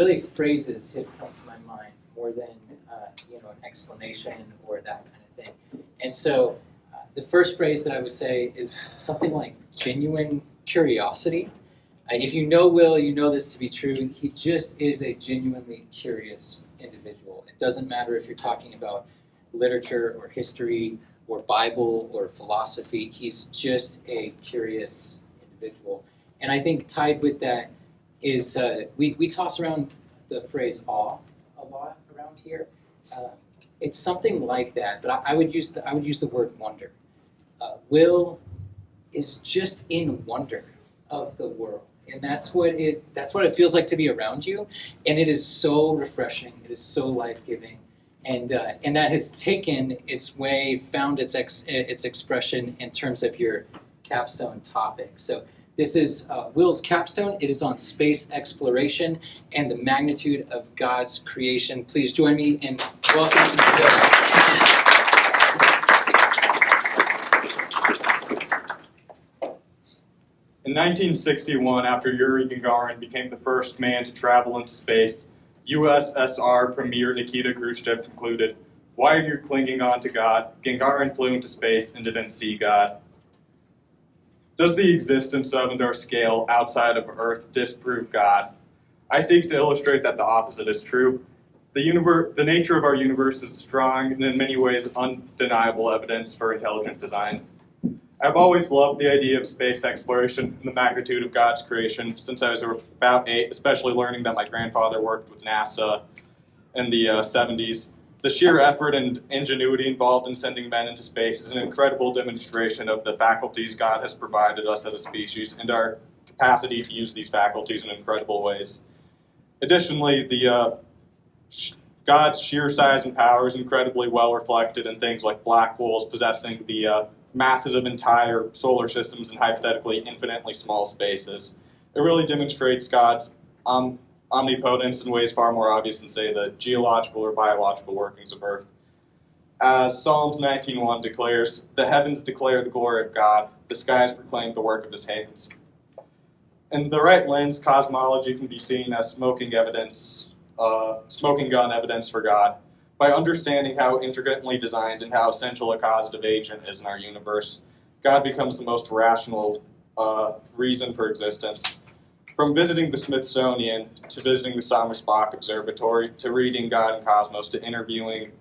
really phrases hit points in my mind more than an explanation or that kind of thing. And so the first phrase that I would say is something like genuine curiosity. If you know Will, you know this to be true. He just is a genuinely curious individual. It doesn't matter if you're talking about literature or history or Bible or philosophy. He's just a curious individual. And I think tied with that is we toss around the phrase awe a lot around here. It's something like that, but I would use the word wonder. Will is just in wonder of the world. And that's what it feels like to be around you, and it is so refreshing. It is so life-giving, and that has taken its way, found its expression in terms of your capstone topic. So this is Will's capstone. It is on space exploration and the magnitude of God's creation. Please join me in welcoming Will. In 1961, after Yuri Gagarin became the first man to travel into space, U.S.S.R. Premier Nikita Krushchev concluded, "Why are you clinging on to God? Gagarin flew into space and didn't see God." Does the existence of and our scale outside of Earth disprove God? I seek to illustrate that the opposite is true. The nature of our universe is strong and in many ways undeniable evidence for intelligent design. I've always loved the idea of space exploration and the magnitude of God's creation since I was about 8, especially learning that my grandfather worked with NASA in the 70s. The sheer effort and ingenuity involved in sending men into space is an incredible demonstration of the faculties God has provided us as a species and our capacity to use these faculties in incredible ways. Additionally, God's sheer size and power is incredibly well reflected in things like black holes possessing the masses of entire solar systems in hypothetically infinitely small spaces. It really demonstrates God's omnipotence in ways far more obvious than, say, the geological or biological workings of Earth. As Psalms 19:1 declares, "The heavens declare the glory of God, the skies proclaim the work of his hands." In the right lens, cosmology can be seen as smoking gun evidence for God. By understanding how intricately designed and how essential a causative agent is in our universe, God becomes the most rational reason for existence. From visiting the Smithsonian to visiting the Sommersbach Observatory to reading God and Cosmos to interviewing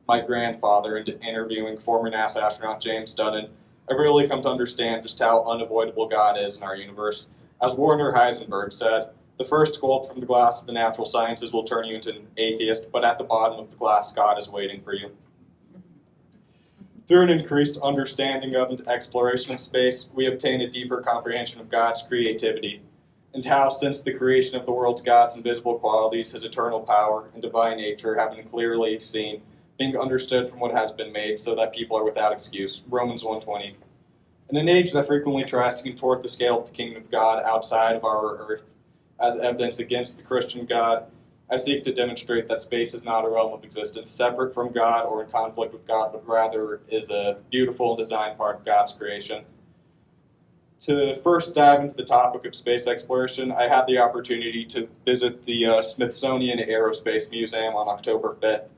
my grandfather and to interviewing former NASA astronaut James Dunnan, I've really come to understand just how unavoidable God is in our universe. As Werner Heisenberg said, "The first gulp from the glass of the natural sciences will turn you into an atheist, but at the bottom of the glass, God is waiting for you." Through an increased understanding of and exploration of space, we obtain a deeper comprehension of God's creativity, and how, since the creation of the world, God's invisible qualities, his eternal power, and divine nature have been clearly seen, being understood from what has been made, so that people are without excuse. Romans 1:20. In an age that frequently tries to contort the scale of the kingdom of God outside of our earth, as evidence against the Christian God, I seek to demonstrate that space is not a realm of existence separate from God or in conflict with God, but rather is a beautiful designed part of God's creation. To first dive into the topic of space exploration, I had the opportunity to visit the Smithsonian Aerospace Museum on October 5th.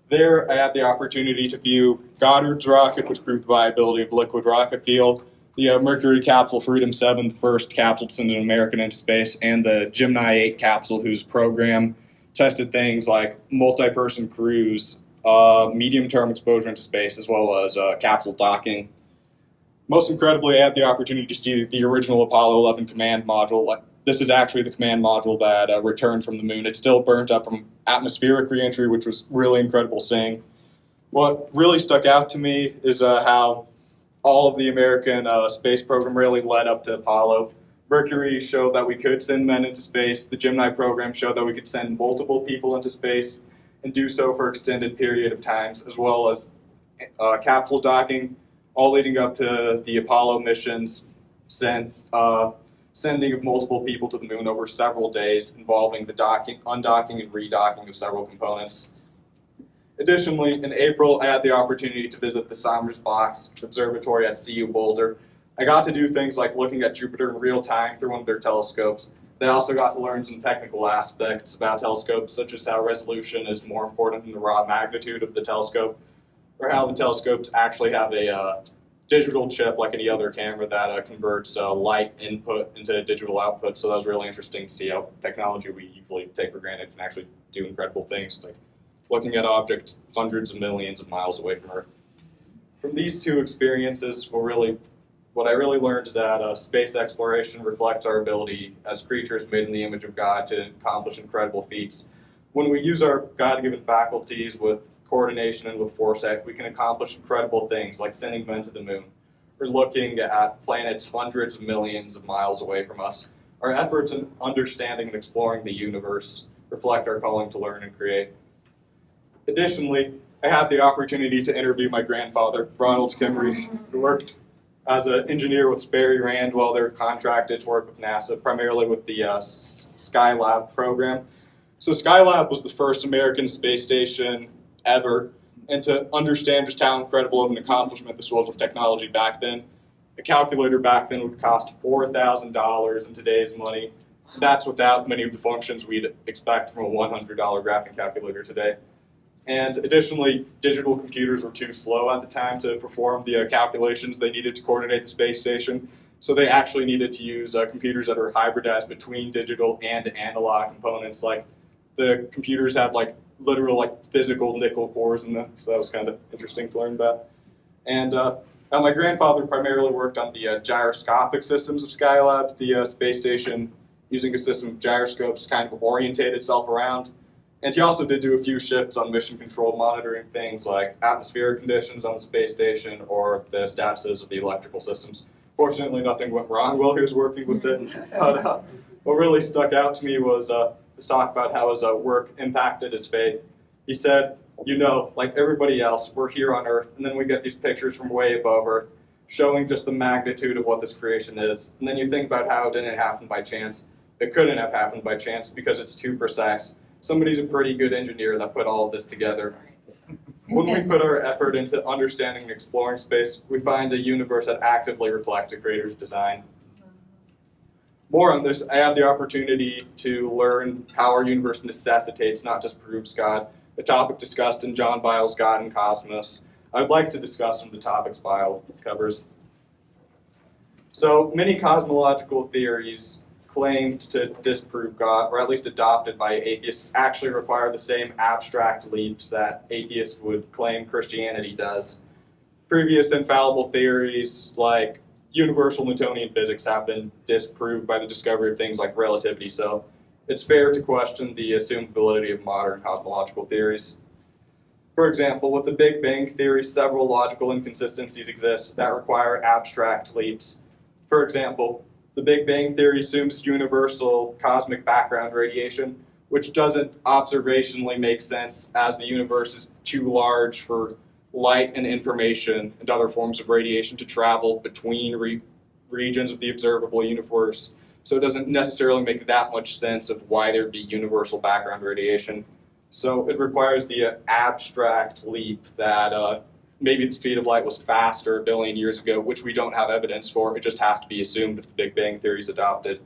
There, I had the opportunity to view Goddard's rocket, which proved the viability of liquid rocket fuel, the Mercury capsule Freedom 7, the first capsule to send an American into space, and the Gemini 8 capsule, whose program tested things like multi-person cruise, medium-term exposure into space, as well as capsule docking. Most incredibly, I had the opportunity to see the original Apollo 11 command module. This is actually the command module that returned from the moon. It's still burnt up from atmospheric reentry, which was really incredible seeing. What really stuck out to me is how all of the American space program really led up to Apollo. Mercury showed that we could send men into space. The Gemini program showed that we could send multiple people into space and do so for extended period of times, as well as capsule docking, all leading up to the Apollo missions, sending of multiple people to the moon over several days, involving the undocking and redocking of several components. Additionally, in April, I had the opportunity to visit the Sommersbach Observatory at CU Boulder. I got to do things like looking at Jupiter in real time through one of their telescopes. They also got to learn some technical aspects about telescopes, such as how resolution is more important than the raw magnitude of the telescope, or how the telescopes actually have a digital chip like any other camera that converts light input into digital output. So that was really interesting to see how technology we usually take for granted can actually do incredible things, like looking at objects hundreds of millions of miles away from Earth. From these two experiences, what I really learned is that space exploration reflects our ability as creatures made in the image of God to accomplish incredible feats. When we use our God-given faculties with coordination and with foresight, we can accomplish incredible things like sending men to the moon or looking at planets hundreds of millions of miles away from us. Our efforts in understanding and exploring the universe reflect our calling to learn and create. Additionally, I had the opportunity to interview my grandfather, Ronald Kimery, who worked as an engineer with Sperry Rand while they're contracted to work with NASA, primarily with the Skylab program. So Skylab was the first American space station ever, and to understand just how incredible of an accomplishment this was with technology back then, a calculator back then would cost $4,000 in today's money. That's without many of the functions we'd expect from a $100 graphing calculator today. And additionally, digital computers were too slow at the time to perform the calculations they needed to coordinate the space station. So they actually needed to use computers that are hybridized between digital and analog components. Like the computers had literal physical nickel cores in them. So that was kind of interesting to learn about. And my grandfather primarily worked on the gyroscopic systems of Skylab, the space station, using a system of gyroscopes to kind of orientate itself around. And he also did do a few shifts on mission control, monitoring things like atmospheric conditions on the space station or the statuses of the electrical systems. Fortunately, nothing went wrong while he was working with it. But what really stuck out to me was his talk about how his work impacted his faith. He said, like everybody else, we're here on Earth, and then we get these pictures from way above Earth showing just the magnitude of what this creation is. And then you think about how it didn't happen by chance. It couldn't have happened by chance because it's too precise. Somebody's a pretty good engineer that put all of this together. When we put our effort into understanding and exploring space, we find a universe that actively reflects a creator's design. More on this, I had the opportunity to learn how our universe necessitates, not just proves God, a topic discussed in John Byles' God and Cosmos. I'd like to discuss some of the topics Byles covers. So many cosmological theories claimed to disprove God, or at least adopted by atheists, actually require the same abstract leaps that atheists would claim Christianity does. Previous infallible theories like universal Newtonian physics have been disproved by the discovery of things like relativity, so it's fair to question the assumed validity of modern cosmological theories. For example, with the Big Bang Theory, several logical inconsistencies exist that require abstract leaps. For example, the Big Bang Theory assumes universal cosmic background radiation, which doesn't observationally make sense as the universe is too large for light and information and other forms of radiation to travel between regions of the observable universe. So it doesn't necessarily make that much sense of why there'd be universal background radiation. So it requires the abstract leap that maybe the speed of light was faster a billion years ago, which we don't have evidence for. It just has to be assumed if the Big Bang Theory is adopted.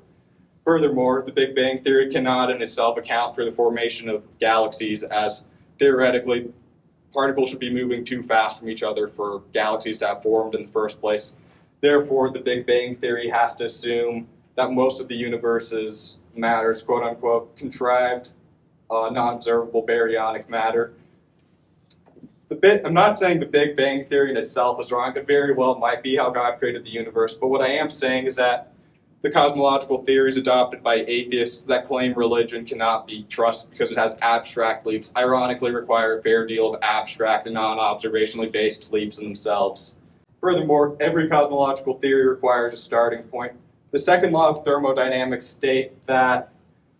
Furthermore, the Big Bang Theory cannot in itself account for the formation of galaxies, as theoretically particles should be moving too fast from each other for galaxies to have formed in the first place. Therefore, the Big Bang Theory has to assume that most of the universe's matter is quote-unquote contrived, non-observable baryonic matter. I'm not saying the Big Bang Theory in itself is wrong. It very well might be how God created the universe. But what I am saying is that the cosmological theories adopted by atheists that claim religion cannot be trusted because it has abstract leaps, ironically require a fair deal of abstract and non-observationally based leaps in themselves. Furthermore, every cosmological theory requires a starting point. The second law of thermodynamics states that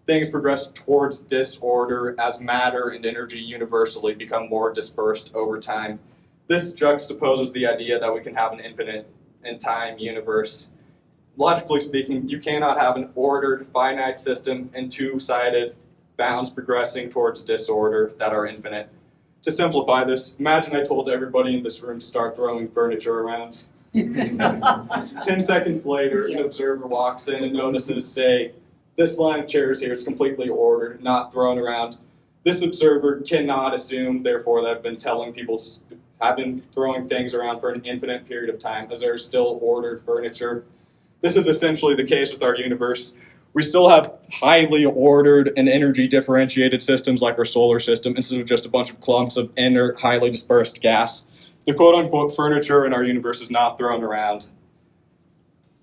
things progress towards disorder as matter and energy universally become more dispersed over time. This juxtaposes the idea that we can have an infinite in time universe. Logically speaking, you cannot have an ordered finite system and two-sided bounds progressing towards disorder that are infinite. To simplify this, imagine I told everybody in this room to start throwing furniture around. 10 seconds later, an observer walks in and notices, say, This line of chairs here is completely ordered, not thrown around. This observer cannot assume, therefore, that I've been telling people to have been throwing things around for an infinite period of time, as there is still ordered furniture. This is essentially the case with our universe. We still have highly ordered and energy differentiated systems like our solar system, instead of just a bunch of clumps of inert, highly dispersed gas. The quote-unquote furniture in our universe is not thrown around.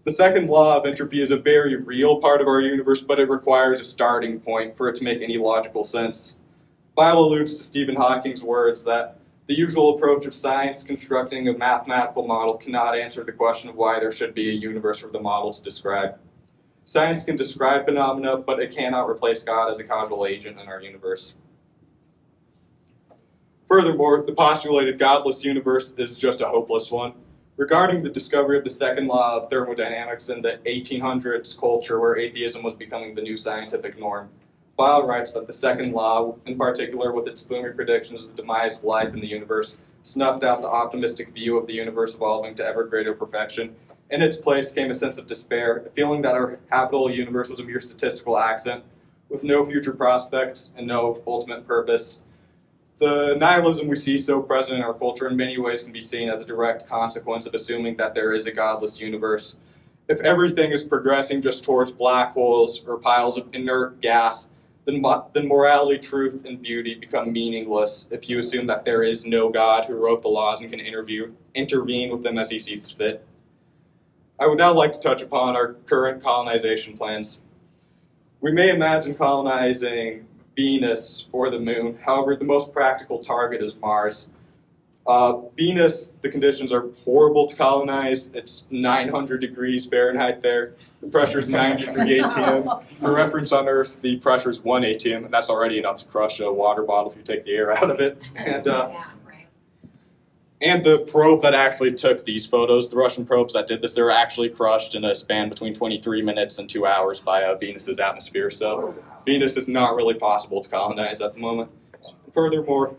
The second law of entropy is a very real part of our universe, but it requires a starting point for it to make any logical sense. Bile alludes to Stephen Hawking's words that the usual approach of science constructing a mathematical model cannot answer the question of why there should be a universe for the model to describe. Science can describe phenomena, but it cannot replace God as a causal agent in our universe. Furthermore, the postulated godless universe is just a hopeless one. Regarding the discovery of the second law of thermodynamics in the 1800s culture where atheism was becoming the new scientific norm, Bile writes that the second law, in particular with its gloomy predictions of the demise of life in the universe, snuffed out the optimistic view of the universe evolving to ever greater perfection. In its place came a sense of despair, a feeling that our habitable universe was a mere statistical accident, with no future prospects and no ultimate purpose. The nihilism we see so present in our culture in many ways can be seen as a direct consequence of assuming that there is a godless universe. If everything is progressing just towards black holes or piles of inert gas, then morality, truth, and beauty become meaningless if you assume that there is no God who wrote the laws and can intervene with them as he sees fit. I would now like to touch upon our current colonization plans. We may imagine colonizing Venus or the moon. However, the most practical target is Mars. Venus, the conditions are horrible to colonize. It's 900 degrees Fahrenheit there. The pressure is 93 atm. For reference on Earth, the pressure is 1 atm, and that's already enough to crush a water bottle if you take the air out of it. And the probe that actually took these photos, the Russian probes that did this, they were actually crushed in a span between 23 minutes and 2 hours by Venus's atmosphere. So Venus is not really possible to colonize at the moment. Furthermore,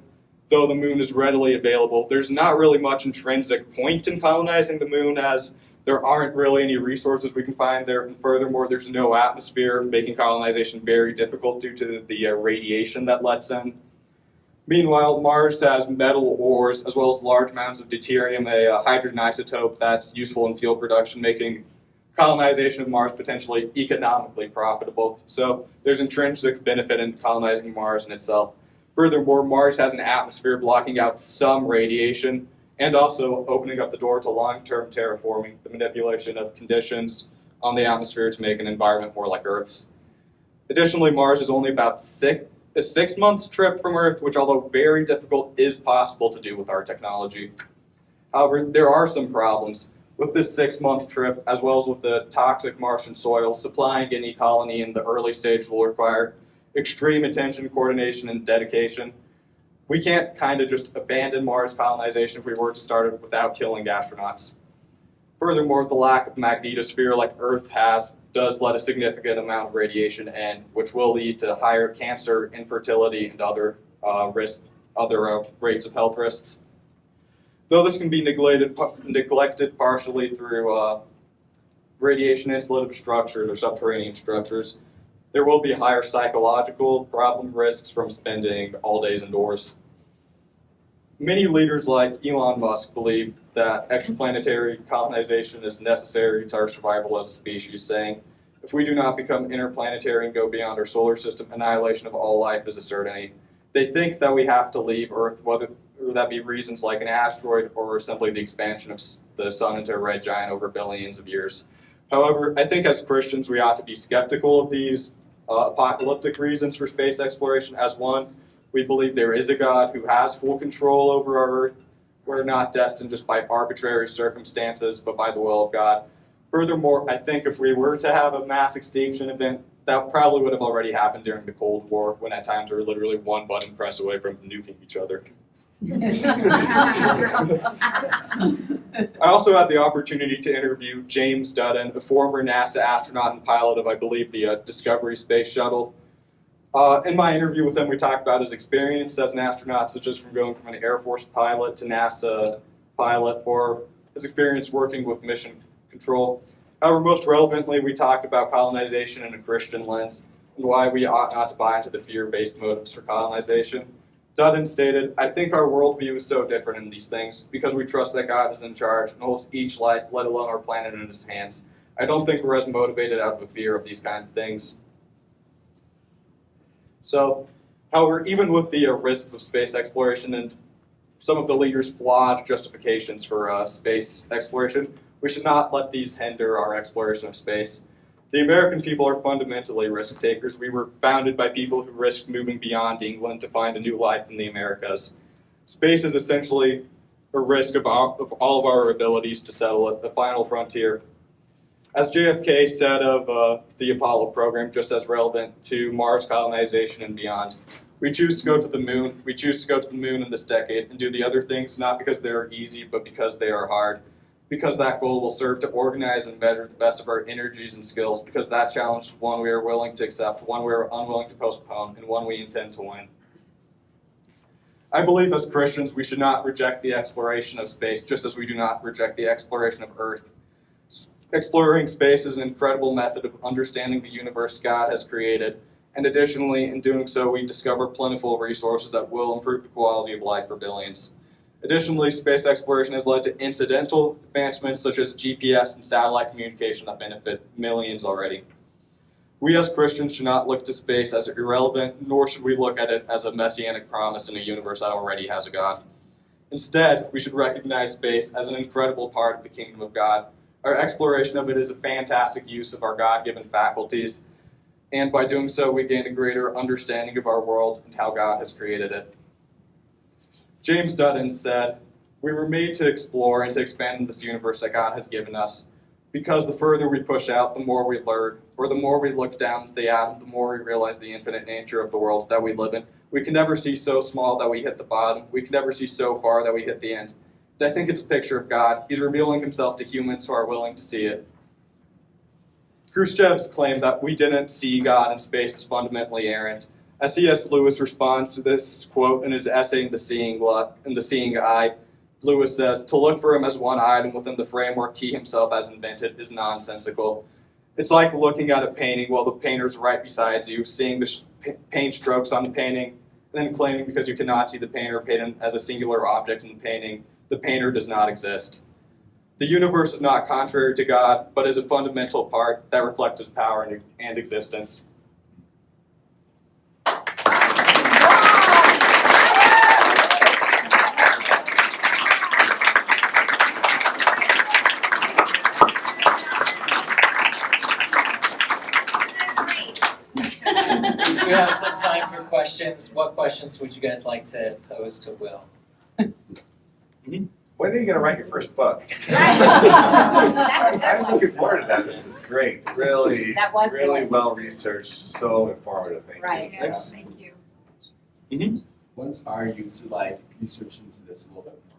though the moon is readily available, there's not really much intrinsic point in colonizing the moon, as there aren't really any resources we can find there. And furthermore, there's no atmosphere, making colonization very difficult due to the radiation that lets in. Meanwhile, Mars has metal ores as well as large amounts of deuterium, a hydrogen isotope that's useful in fuel production, making colonization of Mars potentially economically profitable. So there's intrinsic benefit in colonizing Mars in itself. Furthermore, Mars has an atmosphere blocking out some radiation and also opening up the door to long-term terraforming, the manipulation of conditions on the atmosphere to make an environment more like Earth's. Additionally, Mars is only about a 6 months trip from Earth, which, although very difficult, is possible to do with our technology. However, there are some problems. With this 6-month trip, as well as with the toxic Martian soil, supplying any colony in the early stage will require extreme attention, coordination, and dedication. We can't kind of just abandon Mars colonization if we were to start it without killing astronauts. Furthermore, the lack of magnetosphere like Earth has does let a significant amount of radiation in, which will lead to higher cancer, infertility, and other rates of health risks. Though this can be neglected partially through radiation insulative structures or subterranean structures, there will be higher psychological problem risks from spending all days indoors. Many leaders like Elon Musk believe that extraplanetary colonization is necessary to our survival as a species, saying, if we do not become interplanetary and go beyond our solar system, annihilation of all life is a certainty. They think that we have to leave Earth, whether that be reasons like an asteroid or simply the expansion of the sun into a red giant over billions of years. However, I think as Christians we ought to be skeptical of these apocalyptic reasons for space exploration. As one, we believe there is a God who has full control over our Earth. We're not destined just by arbitrary circumstances, but by the will of God. Furthermore, I think if we were to have a mass extinction event, that probably would have already happened during the Cold War, when at times we were literally one button press away from nuking each other. I also had the opportunity to interview James Dutton, a former NASA astronaut and pilot of, I believe, the Discovery space shuttle. In my interview with him, we talked about his experience as an astronaut, such as from going from an Air Force pilot to NASA pilot, or his experience working with mission control. However, most relevantly, we talked about colonization in a Christian lens and why we ought not to buy into the fear-based motives for colonization. Dutton stated, "I think our worldview is so different in these things because we trust that God is in charge and holds each life, let alone our planet, in his hands. I don't think we're as motivated out of a fear of these kinds of things." So, however, even with the risks of space exploration and some of the leaders' flawed justifications for space exploration, we should not let these hinder our exploration of space. The American people are fundamentally risk takers. We were founded by people who risked moving beyond England to find a new life in the Americas. Space is essentially a risk of all of our abilities to settle at the final frontier. As JFK said of the Apollo program, just as relevant to Mars colonization and beyond, we choose to go to the moon. We choose to go to the moon in this decade and do the other things not because they are easy, but because they are hard. Because that goal will serve to organize and measure the best of our energies and skills, because that challenge is one we are willing to accept, one we are unwilling to postpone, and one we intend to win. I believe as Christians we should not reject the exploration of space, just as we do not reject the exploration of Earth. Exploring space is an incredible method of understanding the universe God has created, and additionally, in doing so, we discover plentiful resources that will improve the quality of life for billions. Additionally, space exploration has led to incidental advancements such as GPS and satellite communication that benefit millions already. We as Christians should not look to space as irrelevant, nor should we look at it as a messianic promise in a universe that already has a God. Instead, we should recognize space as an incredible part of the kingdom of God. Our exploration of it is a fantastic use of our God-given faculties, and by doing so, we gain a greater understanding of our world and how God has created it. James Dutton said, "We were made to explore and to expand in this universe that God has given us, because the further we push out, the more we learn, or the more we look down at the atom, the more we realize the infinite nature of the world that we live in. We can never see so small that we hit the bottom. We can never see so far that we hit the end." And I think it's a picture of God. He's revealing himself to humans who are willing to see it. Khrushchev's claim that we didn't see God in space is fundamentally errant. As C.S. Lewis responds to this quote in his essay in the Seeing Eye, Lewis says, "To look for him as one item within the framework he himself has invented is nonsensical. It's like looking at a painting while the painter's right beside you, seeing the paint strokes on the painting, and then claiming because you cannot see the painter painted as a singular object in the painting, the painter does not exist. The universe is not contrary to God, but is a fundamental part that reflects his power and existence." We have some time for questions. What questions would you guys like to pose to Will? When are you going to write your first book? That's a good I'm one. looking forward to that. This is great. Really, That was really good. well researched. So informative. Thank Right. you. Yes. Thank you. What inspired you to research into this a little bit more?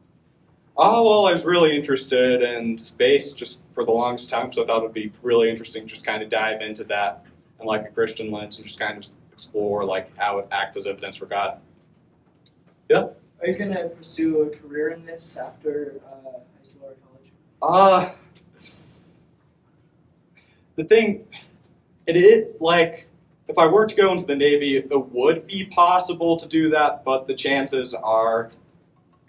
Oh, well, I was really interested in space just for the longest time, so I thought it would be really interesting to just kind of dive into that in like a Christian lens and just kind of explore like how it acts as evidence for God. Yeah? Are you going to pursue a career in this after high school or college? The thing, like, if I were to go into the Navy, it would be possible to do that, but the chances are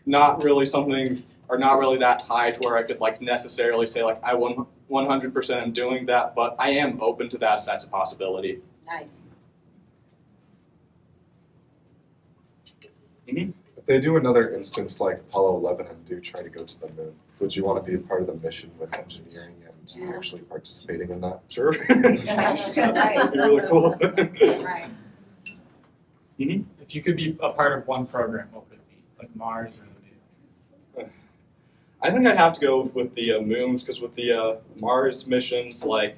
not really that high to where I could like necessarily say like I 100% am doing that, but I am open to that if that's a possibility. Nice. If they do another instance like Apollo 11 and do try to go to the moon, would you want to be a part of the mission with engineering and Yeah. actually participating in that? Sure. That's good, right. That'd be really cool. Right. If you could be a part of one program, what would it be? Like Mars and I think I'd have to go with the moon, because with the Mars missions, like,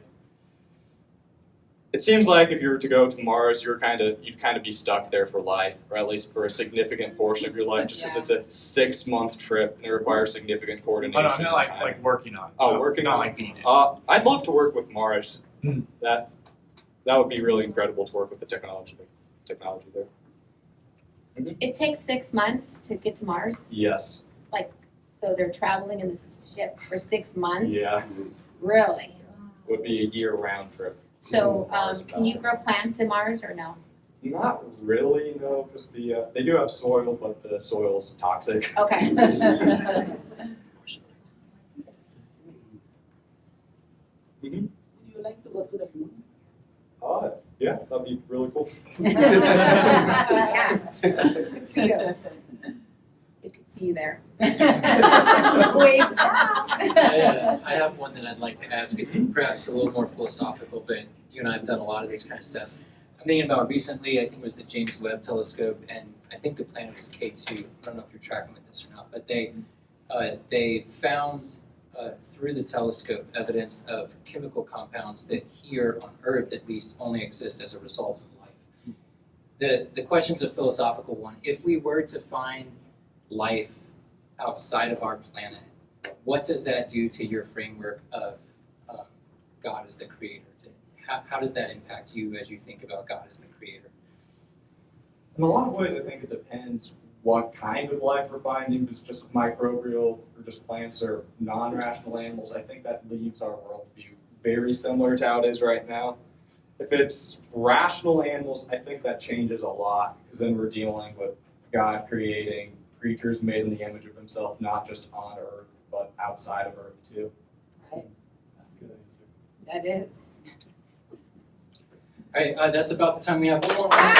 it seems like if you were to go to Mars, you'd kind of be stuck there for life, or at least for a significant portion of your life, just because it's a 6-month trip and it requires significant coordination. Oh, no, and time. like working on. Oh, working not on. like being it. I'd love to work with Mars. That would be really incredible to work with the technology there. It takes 6 months to get to Mars. Yes. So they're traveling in this ship for 6 months. Yeah. Really? would be a year round trip. So, Mars can you about. grow plants in Mars or no? Not really, no, because they do have soil, but the soil's toxic. Okay. Mm-hmm. Would you like to go to the moon? Yeah, that'd be really cool. Yeah. Good for you. We could see you there. Wait. I have one that I'd like to ask. It's perhaps a little more philosophical, but you and I have done a lot of this kind of stuff. I'm thinking about recently, I think it was the James Webb Telescope, and I think the planet was K2. I don't know if you're tracking with this or not, but they found through the telescope evidence of chemical compounds that here on Earth at least only exist as a result of life. The question's a philosophical one. If we were to find life outside of our planet, what does that do to your framework of God as the creator? How does that impact you as you think about God as the creator? In a lot of ways, I think it depends what kind of life we're finding. If it's just microbial or just plants or non-rational animals, I think that leaves our worldview very similar to how it is right now. If it's rational animals, I think that changes a lot, because then we're dealing with God creating creatures made in the image of himself, not just on Earth, but outside of Earth too. Right. Good answer. That is. All right, that's about the time we have. One more round.